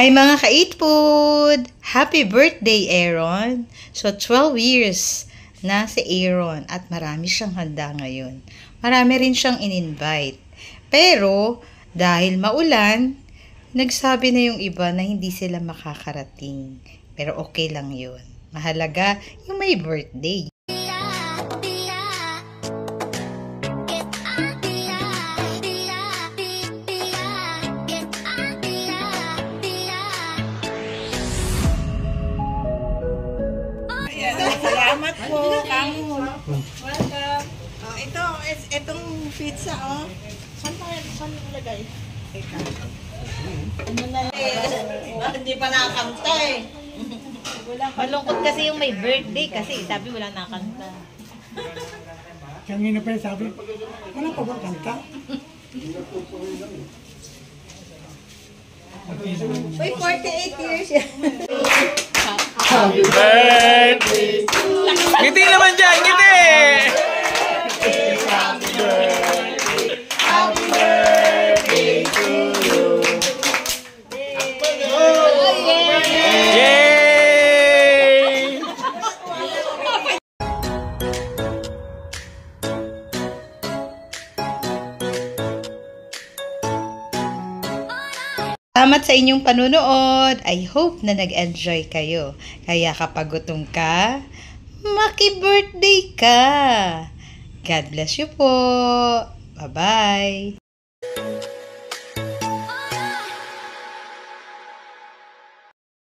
Hi mga ka-eat food! Happy birthday, Aaron! So, 12 years na si Aaron at marami siyang handa ngayon. Marami rin siyang in-invite. Pero, dahil maulan, nagsabi na yung iba na hindi sila makakarating. Pero okay lang yun. Mahalaga yung may birthday. Salamat po, Kamo. Welcome. Itong pizza, oh. Saan nilagay? Ano na lang? Hindi pa nakakanta eh. Malungkot kasi yung may birthday kasi sabi wala nakanta. Kanina pa yung sabi, wala pa ba kanta? Uy, 48 years yan. Happy birthday! Ngiti naman dyan! Ngiti! Happy birthday! Happy birthday to you! Yay! Salamat sa inyong panunood. I hope na nag-enjoy kayo. Kaya kapag gutom ka, maki-birthday ka. God bless you po. Bye-bye.